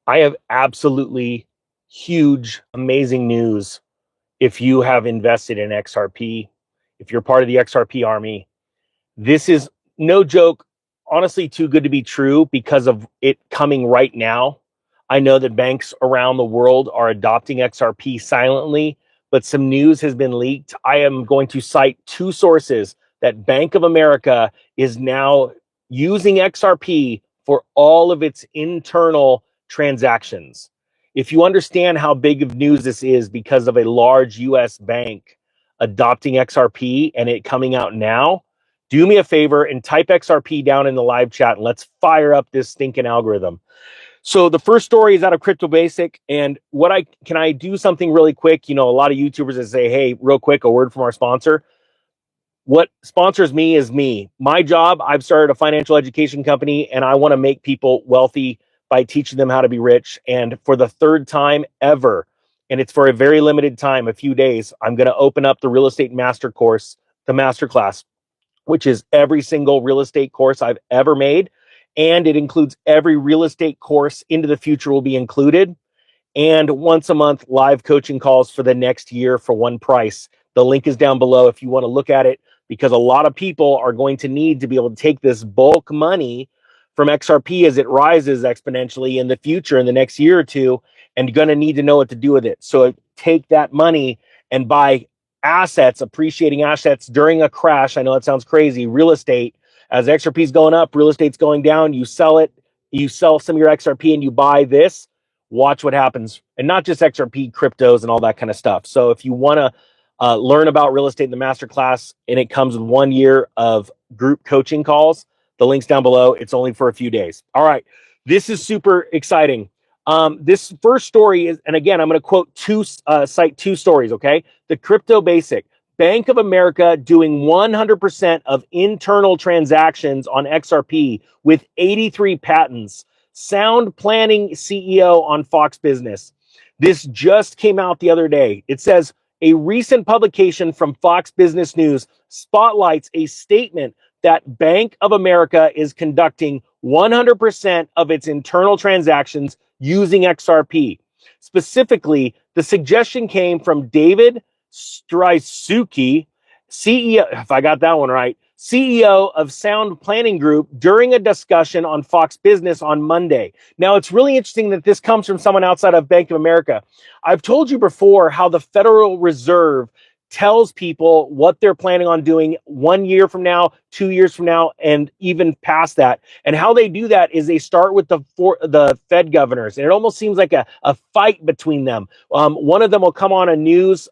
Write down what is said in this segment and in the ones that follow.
I have absolutely huge, amazing news. If you have invested in XRP, if you're part of the XRP army, this is no joke, honestly, too good to be true because of it coming right now. I know that banks around the world are adopting XRP silently, but some news has been leaked. I am going to cite two sources that Bank of America is now using XRP for all of its internal transactions. If you understand how big of news this is because of a large US bank adopting XRP and it coming out now, do me a favor and type XRP down in the live chat and let's fire up this stinking algorithm. So the first story is out of Crypto Basic, and can I do something really quick? You know, a lot of YouTubers that say, "Hey, real quick, a word from our sponsor." What sponsors me is me. My job, I've started a financial education company and I want to make people wealthy by teaching them how to be rich. And for the third time ever, and it's for a very limited time, a few days, I'm going to open up the real estate master course, the masterclass, which is every single real estate course I've ever made. And it includes every real estate course into the future will be included. And once a month, live coaching calls for the next year for one price. The link is down below if you want to look at it, because a lot of people are going to need to be able to take this bulk money from XRP as it rises exponentially in the future in the next year or two, and you're going to need to know what to do with it. So take that money and buy assets, appreciating assets during a crash. I know it sounds crazy. Real estate, as XRP is going up, real estate's going down. You sell it, you sell some of your XRP and you buy this. Watch what happens. And not just XRP, cryptos, and all that kind of stuff. So if you want to learn about real estate in the masterclass, and it comes with 1 year of group coaching calls, the link's down below. It's only for a few days. All right. This is super exciting. This first story is, and again, I'm going to cite two stories, okay? The Crypto Basic. Bank of America doing 100% of internal transactions on XRP with 83 patents. Sound planning CEO on Fox Business. This just came out the other day. It says a recent publication from Fox Business News spotlights a statement that Bank of America is conducting 100% of its internal transactions using XRP. Specifically, the suggestion came from David Strzycki, CEO, if I got that one right, CEO of Sound Planning Group, during a discussion on Fox Business on Monday. Now, it's really interesting that this comes from someone outside of Bank of America. I've told you before how the Federal Reserve tells people what they're planning on doing 1 year from now, 2 years from now, and even past that. And how they do that is they start with the Fed governors. And it almost seems like a fight between them. One of them will come on a news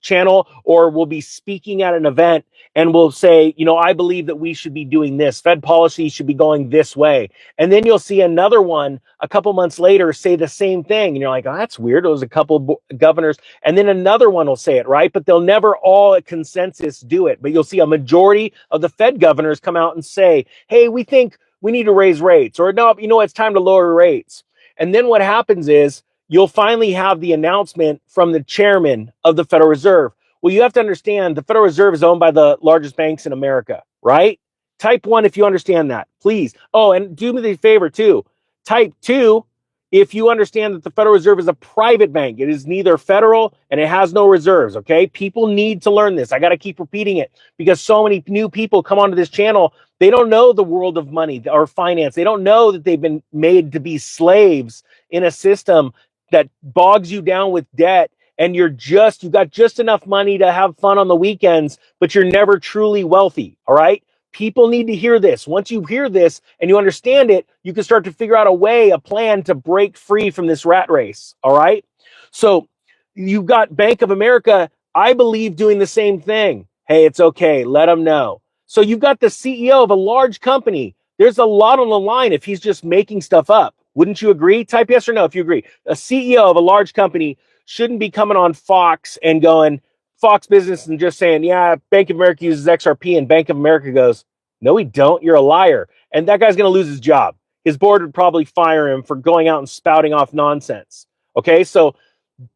channel or will be speaking at an event and will say, you know, I believe that we should be doing this. Fed policy should be going this way. And then you'll see another one a couple months later say the same thing. And you're like, oh, that's weird. It was a couple of governors. And then another one will say it, right? But they'll never all at consensus do it. But you'll see a majority of the Fed governors come out and say, hey, we think we need to raise rates, or no, you know, it's time to lower rates. And then what happens is you'll finally have the announcement from the chairman of the Federal Reserve. Well, you have to understand the Federal Reserve is owned by the largest banks in America, right? Type 1 if you understand that, please. Oh, and do me the favor too. Type 2 if you understand that the Federal Reserve is a private bank. It is neither federal and it has no reserves, okay? People need to learn this. I got to keep repeating it because so many new people come onto this channel. They don't know the world of money or finance. They don't know that they've been made to be slaves in a system that bogs you down with debt, and you got just enough money to have fun on the weekends, but you're never truly wealthy. All right. People need to hear this. Once you hear this and you understand it, you can start to figure out a plan to break free from this rat race. All right. So you've got Bank of America, I believe, doing the same thing. Hey, it's okay. Let them know. So you've got the CEO of a large company. There's a lot on the line if he's just making stuff up. Wouldn't you agree? Type yes or no if you agree. A CEO of a large company shouldn't be coming on Fox and going, Fox Business, and just saying, yeah, Bank of America uses XRP, and Bank of America goes, no, we don't. You're a liar. And that guy's going to lose his job. His board would probably fire him for going out and spouting off nonsense. Okay, so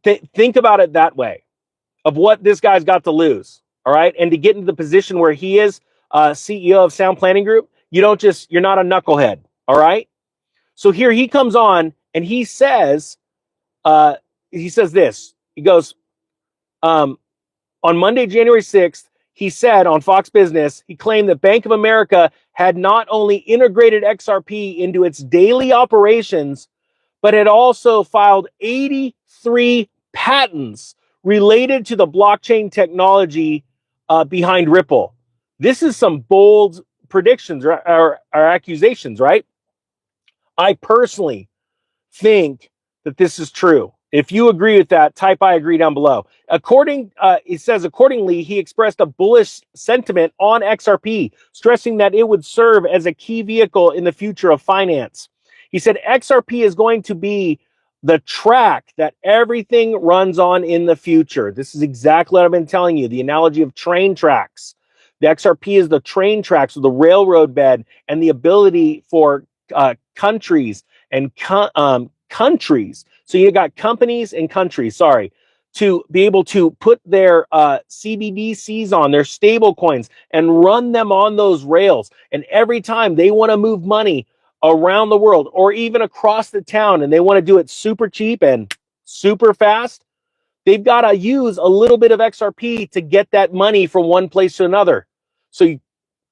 think about it that way, of what this guy's got to lose. All right, and to get into the position where he is CEO of Sound Planning Group, you're not a knucklehead. All right. So here he comes on and he says this. He goes, on Monday, January 6th, he said on Fox Business, he claimed that Bank of America had not only integrated XRP into its daily operations, but had also filed 83 patents related to the blockchain technology behind Ripple. This is some bold predictions or accusations, right? I personally think that this is true. If you agree with that, type I agree down below. It says, accordingly, he expressed a bullish sentiment on XRP, stressing that it would serve as a key vehicle in the future of finance. He said XRP is going to be the track that everything runs on in the future. This is exactly what I've been telling you, the analogy of train tracks. The XRP is the train tracks, or the railroad bed, and the ability for countries and countries. So you got companies and countries, to be able to put their CBDCs on, their stable coins, and run them on those rails. And every time they want to move money around the world or even across the town and they want to do it super cheap and super fast, they've got to use a little bit of XRP to get that money from one place to another. So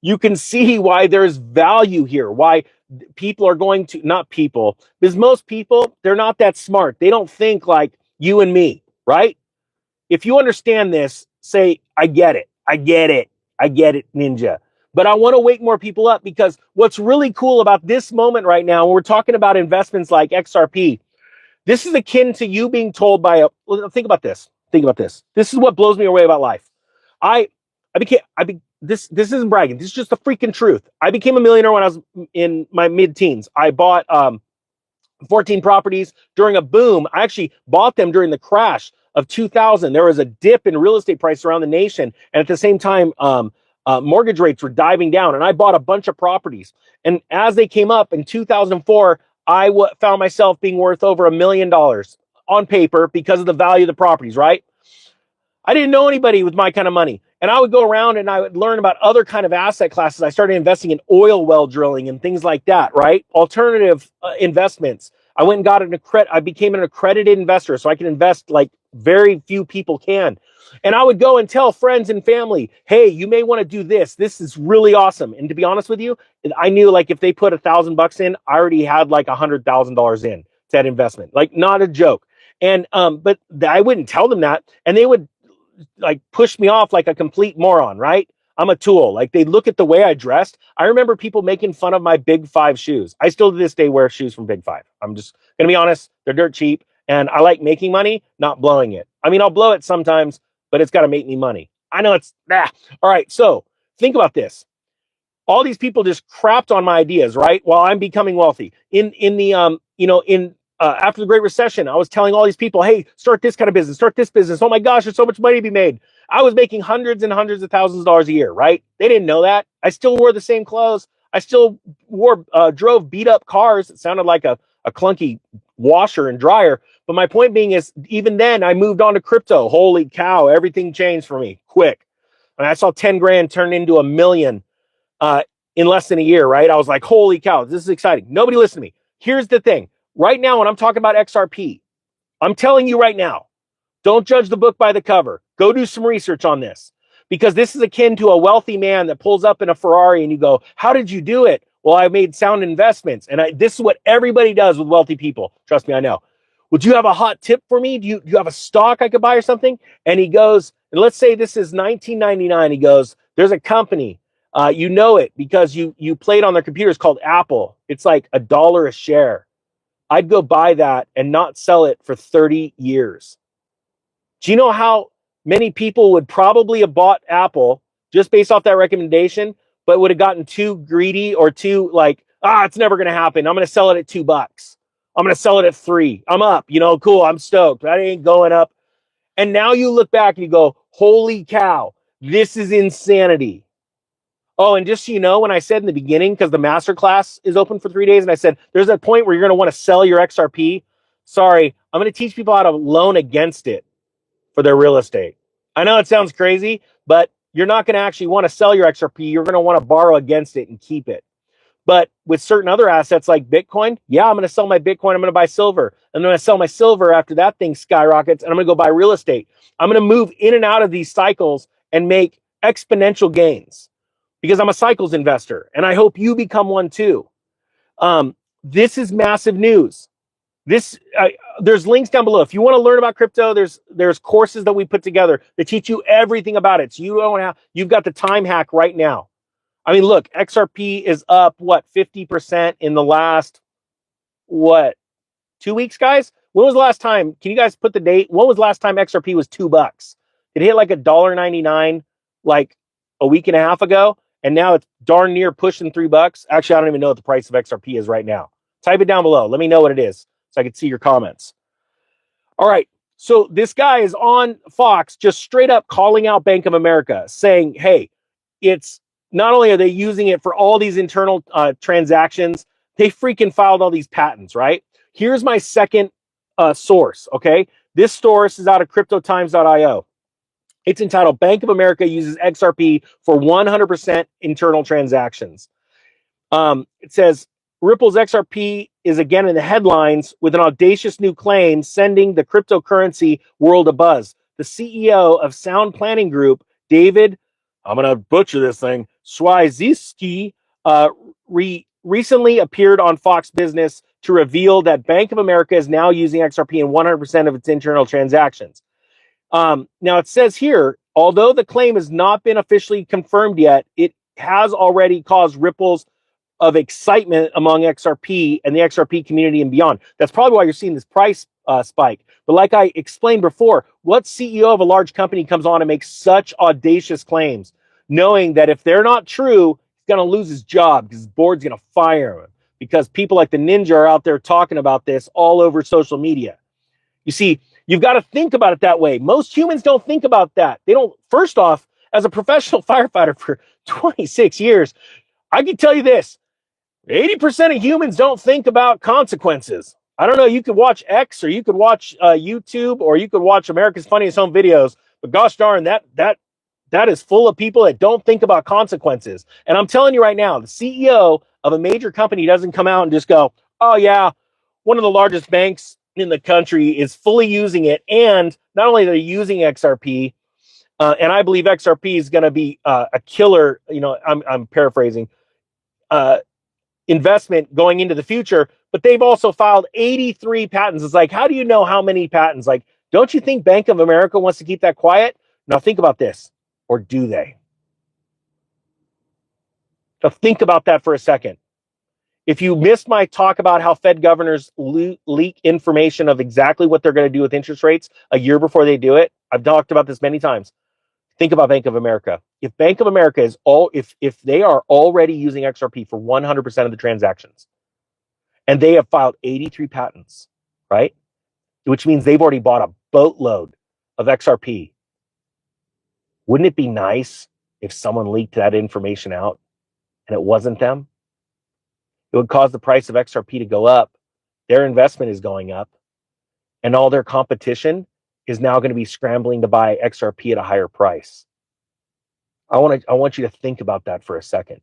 you can see why there's value here, why people are going to, not people, because most people, they're not that smart. They don't think like you and me, right? If you understand this, say, I get it, ninja. But I want to wake more people up, because what's really cool about this moment right now, when we're talking about investments like XRP, this is akin to you being told by think about this. This is what blows me away about life. This isn't bragging. This is just the freaking truth. I became a millionaire when I was in my mid-teens. I bought 14 properties during a boom. I actually bought them during the crash of 2000. There was a dip in real estate prices around the nation, and at the same time, mortgage rates were diving down. And I bought a bunch of properties. And as they came up in 2004, I found myself being worth over $1 million on paper because of the value of the properties. Right? I didn't know anybody with my kind of money. And I would go around and I would learn about other kind of asset classes. I started investing in oil well drilling and things like that, right? Alternative investments. I went and got I became an accredited investor, so I can invest like very few people can. And I would go and tell friends and family, hey, you may want to do this. This is really awesome. And to be honest with you, I knew like if they put $1,000 in, I already had like $100,000 in to that investment. Like, not a joke. And but I wouldn't tell them that, and they would like push me off like a complete moron, right? I'm a tool. Like, they look at the way I dressed. I remember people making fun of my Big Five shoes. I still to this day wear shoes from Big Five. I'm just gonna be honest, they're dirt cheap, and I like making money, not blowing it. I mean, I'll blow it sometimes, but it's got to make me money. I know it's all right. So think about this. All these people just crapped on my ideas, right? While I'm becoming wealthy. After the Great Recession, I was telling all these people, hey, start this kind of business, start this business. Oh my gosh, there's so much money to be made. I was making hundreds and hundreds of thousands of dollars a year, right? They didn't know that. I still wore the same clothes. I still drove beat up cars. It sounded like a clunky washer and dryer. But my point being is, even then, I moved on to crypto. Holy cow, everything changed for me quick. And I saw 10 grand turn into $1 million in less than a year, right? I was like, holy cow, this is exciting. Nobody listened to me. Here's the thing. Right now, when I'm talking about XRP, I'm telling you right now, don't judge the book by the cover. Go do some research on this, because this is akin to a wealthy man that pulls up in a Ferrari and you go, how did you do it? Well, I made sound investments. And this is what everybody does with wealthy people. Trust me, I know. Would you have a hot tip for me? Do you have a stock I could buy or something? And he goes, and let's say this is 1999. He goes, there's a company. You know it because you played on their computers, called Apple. It's like $1 a share. I'd go buy that and not sell it for 30 years. Do you know how many people would probably have bought Apple just based off that recommendation, but would have gotten too greedy or too like, it's never going to happen. I'm going to sell it at $2. I'm going to sell it at $3. I'm up, cool. I'm stoked. That ain't going up. And now you look back and you go, holy cow, this is insanity. Oh, and just so you know, when I said in the beginning, because the masterclass is open for 3 days, and I said, there's a point where you're going to want to sell your XRP. Sorry, I'm going to teach people how to loan against it for their real estate. I know it sounds crazy, but you're not going to actually want to sell your XRP. You're going to want to borrow against it and keep it. But with certain other assets like Bitcoin, yeah, I'm going to sell my Bitcoin. I'm going to buy silver. And then I sell my silver after that thing skyrockets, and I'm going to go buy real estate. I'm going to move in and out of these cycles and make exponential gains because I'm a cycles investor, and I hope you become one too. This is massive news. There's links down below. If you want to learn about crypto, there's courses that we put together that teach you everything about it. So you've got the time hack right now. I mean, look, XRP is up, 50% in the last, 2 weeks, guys? When was the last time? Can you guys put the date? When was the last time XRP was $2? It hit like $1.99 like a week and a half ago, and now it's darn near pushing $3. Actually, I don't even know what the price of XRP is right now. Type it down below. Let me know what it is so I can see your comments. All right. So this guy is on Fox just straight up calling out Bank of America, saying, hey, it's not only are they using it for all these internal transactions, they freaking filed all these patents, right? Here's my second source, okay? This source is out of cryptotimes.io. It's entitled Bank of America uses XRP for 100% internal transactions. It says Ripple's XRP is again in the headlines with an audacious new claim sending the cryptocurrency world abuzz. The CEO of Sound Planning Group, David, I'm going to butcher this thing, Swiziski, recently appeared on Fox Business to reveal that Bank of America is now using XRP in 100% of its internal transactions. Now it says here, although the claim has not been officially confirmed yet, it has already caused ripples of excitement among XRP and the XRP community and beyond. That's probably why you're seeing this price spike. But like I explained before, what CEO of a large company comes on and makes such audacious claims, knowing that if they're not true, he's going to lose his job because his board's going to fire him because people like the ninja are out there talking about this all over social media. You see, you've got to think about it that way. Most humans don't think about that. They don't. First off, as a professional firefighter for 26 years, I can tell you this. 80% of humans don't think about consequences. I don't know, you could watch X or you could watch YouTube or you could watch America's Funniest Home Videos, but gosh darn, that is full of people that don't think about consequences. And I'm telling you right now, the CEO of a major company doesn't come out and just go, oh yeah, one of the largest banks in the country is fully using it. And not only are they using XRP, and I believe XRP is going to be a killer, I'm paraphrasing, investment going into the future, but they've also filed 83 patents. It's like, how do you know how many patents? Like, don't you think Bank of America wants to keep that quiet? Now think about this, or do they? Now think about that for a second. If you missed my talk about how Fed governors leak information of exactly what they're going to do with interest rates a year before they do it, I've talked about this many times. Think about Bank of America. If Bank of America is if they are already using XRP for 100% of the transactions, and they have filed 83 patents, right? Which means they've already bought a boatload of XRP. Wouldn't it be nice if someone leaked that information out and it wasn't them? It would cause the price of XRP to go up. Their investment is going up, and all their competition is now going to be scrambling to buy XRP at a higher price. I want you to think about that for a second.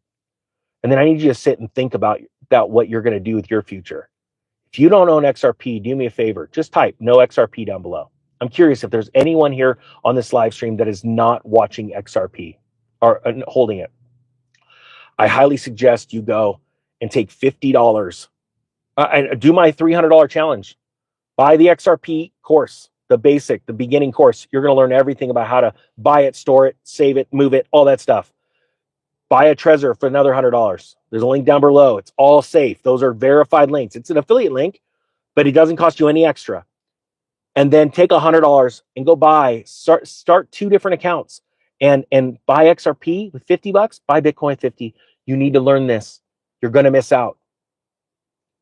And then I need you to sit and think about what you're going to do with your future. If you don't own XRP, do me a favor. Just type no XRP down below. I'm curious if there's anyone here on this live stream that is not watching XRP or holding it. I highly suggest you go and take $50 and do my $300 challenge. Buy the XRP course. The beginning course. You're going to learn everything about how to buy it, store it, save it, move it, all that stuff. Buy a Trezor for another $100. There's a link down below. It's all safe. Those are verified links. It's an affiliate link, but it doesn't cost you any extra. And then take $100 and go start 2 different accounts and buy XRP with $50, buy Bitcoin 50. You need to learn this. You're going to miss out.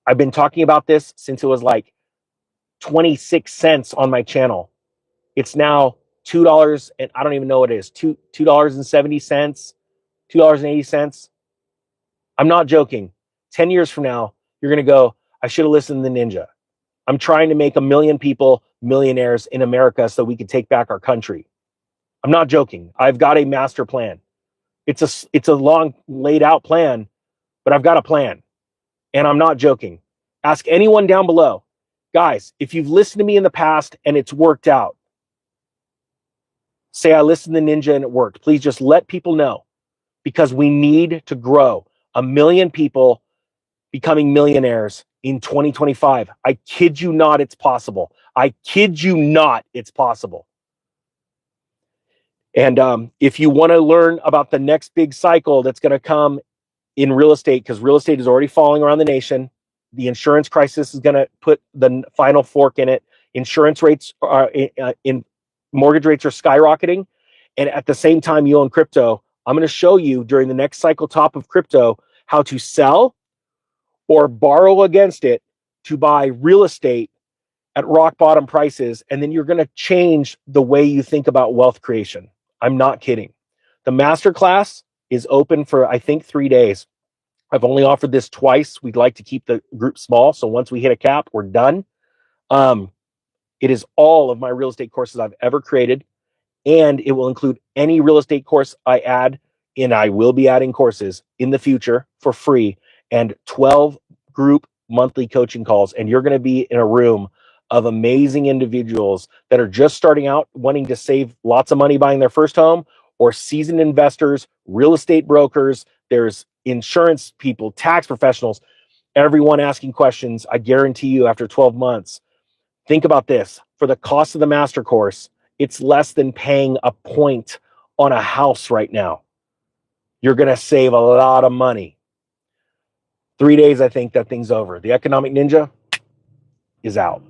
I've been talking about this since it was like 26 cents on my channel. It's now $2 and I don't even know what it is. $2.70, $2.80. I'm not joking. 10 years from now, you're going to go, I should have listened to the ninja. I'm trying to make 1 million people millionaires in America so we can take back our country. I'm not joking. I've got a master plan. It's a long laid out plan, but I've got a plan. And I'm not joking. Ask anyone down below. Guys, if you've listened to me in the past and it's worked out, say I listened to Ninja and it worked. Please just let people know, because we need to grow 1 million people becoming millionaires in 2025. I kid you not, it's possible. I kid you not, it's possible. And if you want to learn about the next big cycle that's going to come in real estate, because real estate is already falling around the nation, the insurance crisis is going to put the final fork in it. Insurance rates are in mortgage rates are skyrocketing. And at the same time, you own crypto. I'm going to show you during the next cycle top of crypto how to sell or borrow against it to buy real estate at rock bottom prices. And then you're going to change the way you think about wealth creation. I'm not kidding. The masterclass is open for, I think, 3 days. I've only offered this twice. We'd like to keep the group small. So once we hit a cap, we're done. It is all of my real estate courses I've ever created. And it will include any real estate course I add, and I will be adding courses in the future for free, and 12 group monthly coaching calls. And you're going to be in a room of amazing individuals that are just starting out, wanting to save lots of money buying their first home, or seasoned investors, real estate brokers. There's insurance people, tax professionals, everyone asking questions. I guarantee you, after 12 months, think about this. For the cost of the master course, it's less than paying a point on a house right now. You're going to save a lot of money. 3 days, I think that thing's over. The Economic Ninja is out.